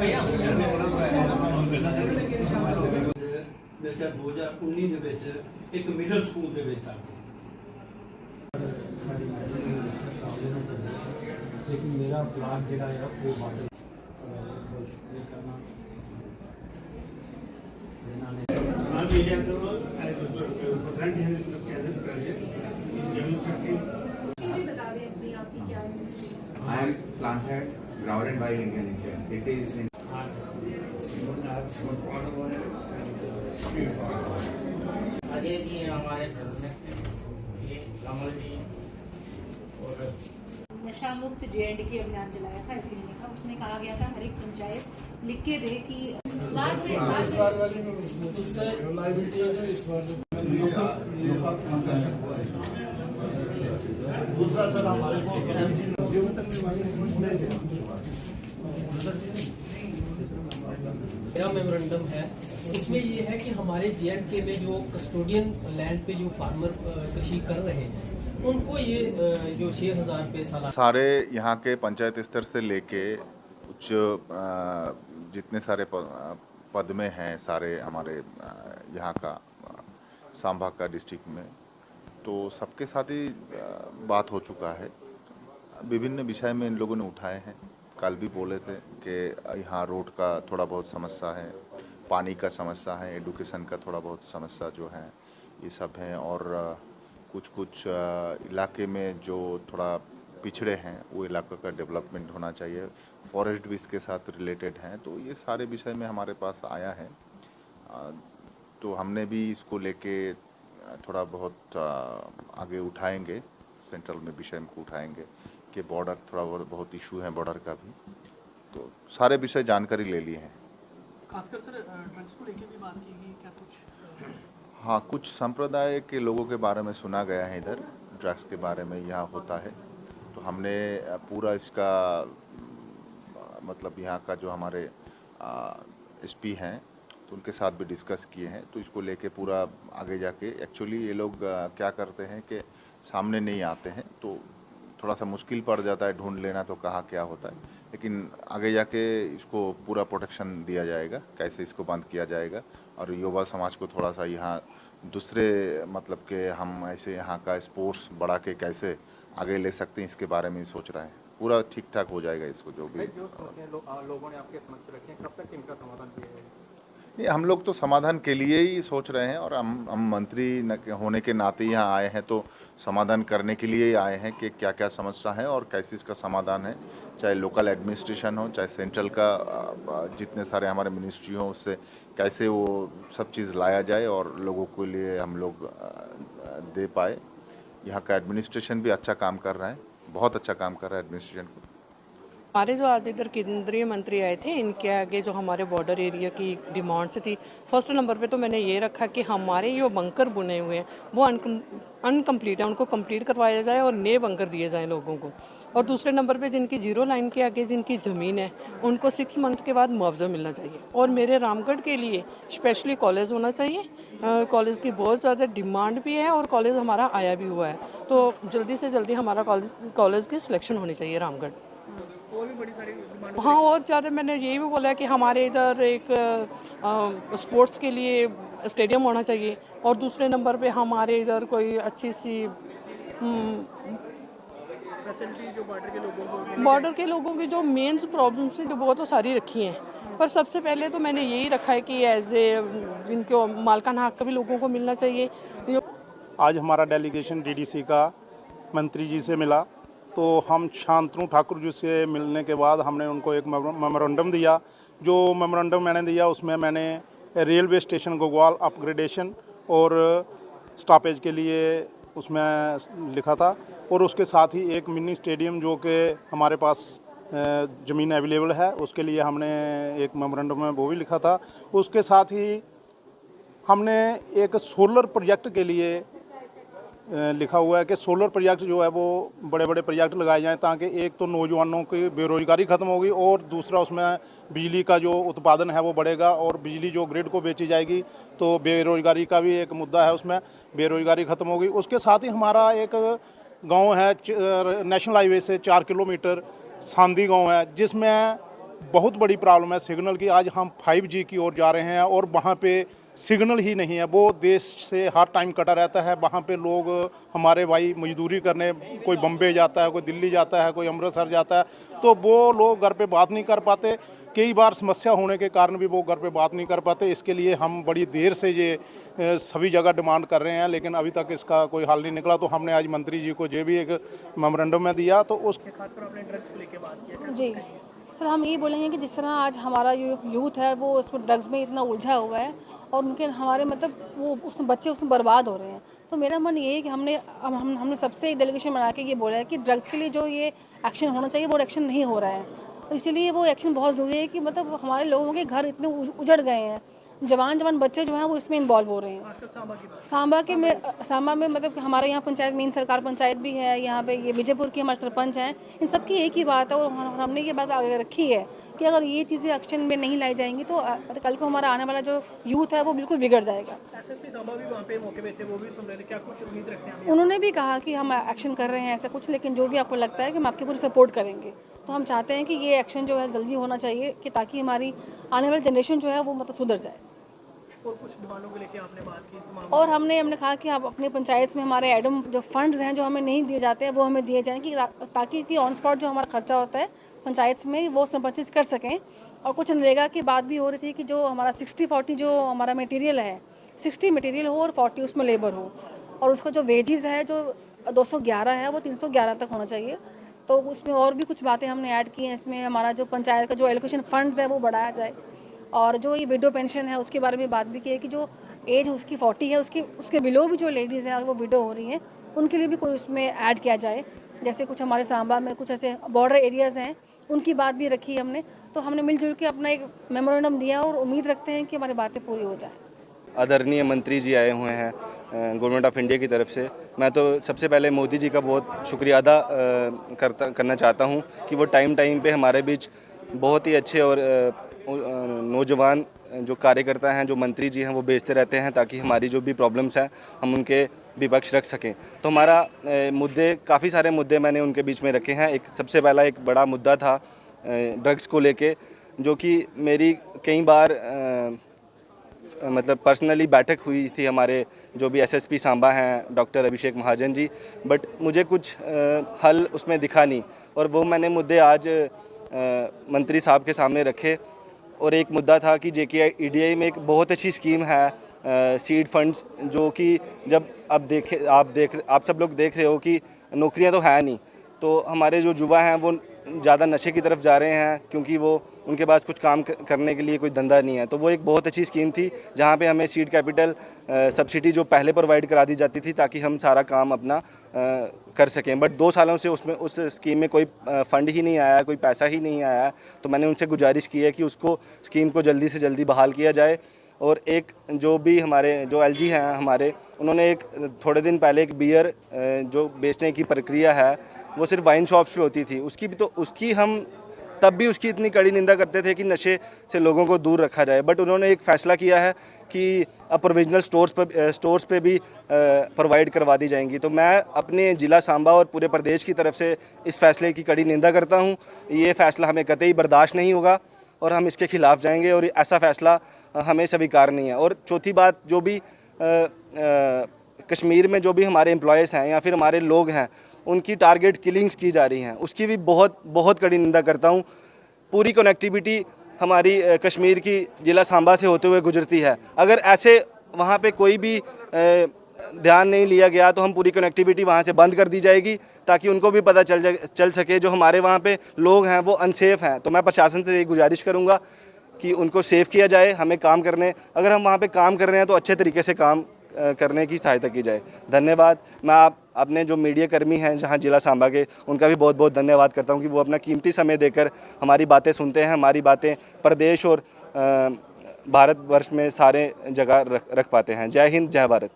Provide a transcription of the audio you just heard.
ਮੇਰੇ ਖਿਆਲ 2019 ਦੇ ਵਿੱਚ ਇੱਕ ਮਿਡਲ ਸਕੂਲ ਦੇ ਵਿੱਚ ਆ ਗਏ। लेकिन मेरा प्लान जो है वो बार्डर बहुत शुक्रिया करना I am plant head, ground and bio Indian India. It is in Ajay ji हमारे घर में ये कमल जी और नशा मुक्त JNDK अभियान चलाया था इसके लिए था। उसमें कहा गया था हर एक पंचायत लिख के दे कि दूसरा सर हमारे को मेरा मेमोरेंडम है, उसमें ये है कि हमारे JNK में जो कस्टोडियन लैंड पे जो फार्मर कृषि कर रहे हैं उनको ये जो 6,000 रुपये सालाना सारे यहाँ के पंचायत स्तर से लेके उच्च जितने सारे पद में हैं सारे हमारे यहाँ का सांभा का डिस्ट्रिक्ट में, तो सबके साथ ही बात हो चुका है। विभिन्न विषय में इन लोगों ने उठाए हैं। कल भी बोले थे कि यहाँ रोड का थोड़ा बहुत समस्या है, पानी का समस्या है, एडुकेशन का थोड़ा बहुत समस्या जो है ये सब हैं, और कुछ इलाके में जो थोड़ा पिछड़े हैं वो इलाके का डेवलपमेंट होना चाहिए, फॉरेस्ट भी इसके साथ रिलेटेड हैं। तो ये सारे विषय में हमारे पास आया है, तो हमने भी इसको लेके थोड़ा बहुत आगे उठाएंगे, सेंट्रल में विषय को उठाएंगे कि बॉर्डर थोड़ा बहुत इशू है बॉर्डर का भी, तो सारे विषय जानकारी ले लिए हैं। खासकर सर ड्रग्स को लेके भी बात की गई क्या कुछ? हाँ, कुछ संप्रदाय के लोगों के बारे में सुना गया है, इधर ड्रग्स के बारे में यहाँ होता है, तो हमने पूरा इसका मतलब यहाँ का जो हमारे SP हैं तो उनके साथ भी डिस्कस किए हैं, तो इसको लेके पूरा आगे जाके एक्चुअली ये लोग क्या करते हैं कि सामने नहीं आते हैं, तो थोड़ा सा मुश्किल पड़ जाता है ढूंढ लेना तो कहाँ क्या होता है, लेकिन आगे जाके इसको पूरा प्रोटेक्शन दिया जाएगा, कैसे इसको बंद किया जाएगा, और युवा समाज को थोड़ा सा यहाँ दूसरे मतलब के हम ऐसे यहाँ का स्पोर्ट्स बढ़ा के कैसे आगे ले सकते हैं इसके बारे में सोच रहे हैं। पूरा ठीक ठाक हो जाएगा इसको जो भी लोगों ने आपके समझ रखे हैं, कब तक इनका समाधान किया जाएगा? नहीं, हम लोग तो समाधान के लिए ही सोच रहे हैं, और हम मंत्री होने के नाते यहाँ आए हैं तो समाधान करने के लिए ही आए हैं कि क्या क्या समस्या है और कैसे इसका समाधान है, चाहे लोकल एडमिनिस्ट्रेशन हो चाहे सेंट्रल का जितने सारे हमारे मिनिस्ट्री हो, उससे कैसे वो सब चीज़ लाया जाए और लोगों के लिए हम लोग दे पाए। यहाँ का एडमिनिस्ट्रेशन भी अच्छा काम कर रहा है, बहुत अच्छा काम कर रहा है एडमिनिस्ट्रेशन को। हमारे जो आज इधर केंद्रीय मंत्री आए थे, इनके आगे जो हमारे बॉर्डर एरिया की डिमांड्स थी, फर्स्ट नंबर पे तो मैंने ये रखा कि हमारे जो बंकर बुने हुए हैं वो अनकम्प्लीट है, उनको कंप्लीट करवाया जाए और नए बंकर दिए जाएं लोगों को। और दूसरे नंबर पे जिनकी जीरो लाइन के आगे जिनकी ज़मीन है उनको 6 मंथ के बाद मुआवजा मिलना चाहिए। और मेरे रामगढ़ के लिए स्पेशली कॉलेज होना चाहिए, कॉलेज की बहुत ज़्यादा डिमांड भी है और कॉलेज हमारा आया भी हुआ है, तो जल्दी से जल्दी हमारा कॉलेज की सिलेक्शन होनी चाहिए रामगढ़। हाँ, और ज़्यादा मैंने यही भी बोला है कि हमारे इधर एक स्पोर्ट्स के लिए स्टेडियम होना चाहिए, और दूसरे नंबर पे हमारे इधर कोई अच्छी सी फैसिलिटी जो बॉर्डर के लोगों की जो मेन प्रॉब्लम्स थी तो वो तो सारी रखी हैं, पर सबसे पहले तो मैंने यही रखा है कि एज ए जिनको मालकाना हक भी लोगों को मिलना चाहिए। आज हमारा डेलीगेशन DDC का मंत्री जी से मिला, तो हम शांतनु ठाकुर जी से मिलने के बाद हमने उनको एक मेमोरेंडम दिया। जो मेमोरेंडम मैंने दिया उसमें मैंने रेलवे स्टेशन गोगवाल अपग्रेडेशन और स्टॉपेज के लिए उसमें लिखा था, और उसके साथ ही एक मिनी स्टेडियम जो कि हमारे पास ज़मीन अवेलेबल है उसके लिए हमने एक मेमोरेंडम में वो भी लिखा था। उसके साथ ही हमने एक सोलर प्रोजेक्ट के लिए लिखा हुआ है कि सोलर प्रोजेक्ट जो है वो बड़े बड़े प्रोजेक्ट लगाए जाएं, ताकि एक तो नौजवानों की बेरोज़गारी ख़त्म होगी और दूसरा उसमें बिजली का जो उत्पादन है वो बढ़ेगा, और बिजली जो ग्रिड को बेची जाएगी तो बेरोज़गारी का भी एक मुद्दा है, उसमें बेरोज़गारी ख़त्म होगी। उसके साथ ही हमारा एक गांव है नेशनल हाईवे से 4 किलोमीटर सांदी गांव है, जिसमें बहुत बड़ी प्रॉब्लम है सिग्नल की। आज हम 5G की ओर जा रहे हैं और वहाँ पे सिग्नल ही नहीं है, वो देश से हर टाइम कटा रहता है। वहाँ पे लोग हमारे भाई मजदूरी करने, कोई बम्बे जाता है, कोई दिल्ली जाता है, कोई अमृतसर जाता है, तो वो लोग घर पे बात नहीं कर पाते। कई बार समस्या होने के कारण भी वो घर पे बात नहीं कर पाते। इसके लिए हम बड़ी देर से ये सभी जगह डिमांड कर रहे हैं, लेकिन अभी तक इसका कोई हल नहीं निकला। तो हमने आज मंत्री जी को ये भी एक मेमोरेंडम में दिया, तो उसके खासकर आपने ड्रग्स को लेकर बात किया। जी सर, हम ये बोलेंगे कि जिस तरह आज हमारा यूथ है वो उसमें ड्रग्स में इतना उलझा हुआ है और उनके हमारे मतलब वो उसमें बच्चे उसमें बर्बाद हो रहे हैं। तो मेरा मन ये है कि हमने सबसे एक डेलीगेशन बना के ये बोला है कि ड्रग्स के लिए जो ये एक्शन होना चाहिए वो एक्शन नहीं हो रहा है। तो इसीलिए वो एक्शन बहुत ज़रूरी है कि मतलब हमारे लोगों के घर इतने उजड़ गए हैं, जवान बच्चे जो हैं वो इसमें इन्वॉल्व हो रहे हैं। सांबा में मतलब हमारे यहाँ पंचायत मेन सरकार पंचायत भी है, यहाँ पे ये विजयपुर की हमारे सरपंच हैं, इन सब की एक ही बात है और हमने ये बात आगे रखी है कि अगर ये चीज़ें एक्शन में नहीं लाई जाएंगी तो कल को हमारा आने वाला जो यूथ है वो बिल्कुल बिगड़ जाएगा। उन्होंने भी कहा कि हम एक्शन कर रहे हैं ऐसा कुछ, लेकिन जो भी आपको लगता है कि हम आपकी पूरी सपोर्ट करेंगे। तो हम चाहते हैं कि ये एक्शन जो है जल्दी होना चाहिए कि ताकि हमारी आने वाली जनरेशन जो है वो मतलब सुधर जाए। और कुछ डिमांडों को लेकर आपने बात की और हमने कहा कि आप अपने पंचायत में हमारे एडम जो फंड्स हैं जो हमें नहीं दिए जाते हैं वो हमें दिए जाएँ कि ताकि कि ऑन स्पॉट जो हमारा खर्चा होता है पंचायत में वो सरपंच कर सकें। और कुछ नरेगा की बात भी हो रही थी कि जो हमारा 60-40 जो हमारा मटेरियल है 60 मटेरियल हो और 40 उसमें लेबर हो, और उसका जो वेजेस है जो 211 है वो 311 तक होना चाहिए। तो उसमें और भी कुछ बातें हमने ऐड की हैं। इसमें हमारा जो पंचायत का जो एलोकेशन फंड्स है वो बढ़ाया जाए, और जो ये विडो पेंशन है उसके बारे में बात भी की है कि जो एज उसकी 40 है उसके बिलो भी जो लेडीज़ हैं वो विडो हो रही हैं उनके लिए भी कोई उसमें ऐड किया जाए। जैसे कुछ हमारे सांबा में कुछ ऐसे बॉर्डर एरियाज़ हैं उनकी बात भी रखी हमने। तो हमने मिलजुल के अपना एक मेमोरेंडम दिया और उम्मीद रखते हैं कि हमारी बातें पूरी हो जाएँ। आदरणीय मंत्री जी आए हुए हैं गवर्नमेंट ऑफ इंडिया की तरफ से। मैं तो सबसे पहले मोदी जी का बहुत शुक्रिया अदा करना चाहता हूं कि वो टाइम पे हमारे बीच बहुत ही अच्छे और नौजवान जो कार्यकर्ता हैं, जो मंत्री जी हैं, वो भेजते रहते हैं ताकि हमारी जो भी प्रॉब्लम्स हैं हम उनके विपक्ष रख सकें। तो हमारा काफ़ी सारे मुद्दे मैंने उनके बीच में रखे हैं। एक सबसे पहला एक बड़ा मुद्दा था ड्रग्स को लेके, जो कि मेरी कई बार मतलब पर्सनली बैठक हुई थी हमारे जो भी एसएसपी सांबा हैं doctor Abhishek Mahajan ji, but मुझे कुछ हल उसमें दिखा नहीं, और वो मैंने मुद्दे आज मंत्री साहब के सामने रखे। और एक मुद्दा था कि JKI में एक बहुत अच्छी स्कीम है सीड फंड्स, जो कि जब आप सब लोग देख रहे हो कि नौकरियां तो है नहीं, तो हमारे जो युवा हैं वो ज़्यादा नशे की तरफ जा रहे हैं क्योंकि वो उनके पास कुछ काम करने के लिए कोई धंधा नहीं है। तो वो एक बहुत अच्छी स्कीम थी जहाँ पे हमें सीड कैपिटल सब्सिडी जो पहले प्रोवाइड करा दी जाती थी ताकि हम सारा काम अपना कर सकें। बट 2 सालों से उस स्कीम में कोई फ़ंड ही नहीं आया, कोई पैसा ही नहीं आया। तो मैंने उनसे गुजारिश की है कि उसको स्कीम को जल्दी से जल्दी बहाल किया जाए। और एक जो भी हमारे जो LG हैं हमारे, उन्होंने एक थोड़े दिन पहले एक बियर जो बेचने की प्रक्रिया है वो सिर्फ वाइन शॉप्स पे होती थी, उसकी हम तब भी उसकी इतनी कड़ी निंदा करते थे कि नशे से लोगों को दूर रखा जाए। बट उन्होंने एक फ़ैसला किया है कि अब प्रोविजनल स्टोर्स पे भी प्रोवाइड करवा दी जाएंगी। तो मैं अपने ज़िला सांबा और पूरे प्रदेश की तरफ से इस फैसले की कड़ी निंदा करता हूं। ये फ़ैसला हमें कतई बर्दाश्त नहीं होगा और हम इसके खिलाफ़ जाएंगे और ऐसा फ़ैसला हमें स्वीकार नहीं है। और चौथी बात, जो भी कश्मीर में जो भी हमारे एम्प्लॉयज़ हैं या फिर हमारे लोग हैं उनकी टारगेट किलिंग्स की जा रही हैं, उसकी भी बहुत कड़ी निंदा करता हूं। पूरी कनेक्टिविटी हमारी कश्मीर की ज़िला सांबा से होते हुए गुजरती है। अगर ऐसे वहाँ पे कोई भी ध्यान नहीं लिया गया तो हम पूरी कनेक्टिविटी वहाँ से बंद कर दी जाएगी ताकि उनको भी पता चल सके जो हमारे वहाँ पे लोग हैं वो अनसेफ हैं। तो मैं प्रशासन से ये गुजारिश करूँगा कि उनको सेफ़ किया जाए। हमें काम करने, अगर हम वहाँ पे काम कर रहे हैं तो अच्छे तरीके से काम करने की सहायता की जाए। धन्यवाद। मैं अपने जो मीडिया कर्मी हैं जहां ज़िला सांबा के, उनका भी बहुत धन्यवाद करता हूं कि वो अपना कीमती समय देकर हमारी बातें सुनते हैं, हमारी बातें प्रदेश और भारतवर्ष में सारे जगह रख पाते हैं। जय हिंद, जय भारत।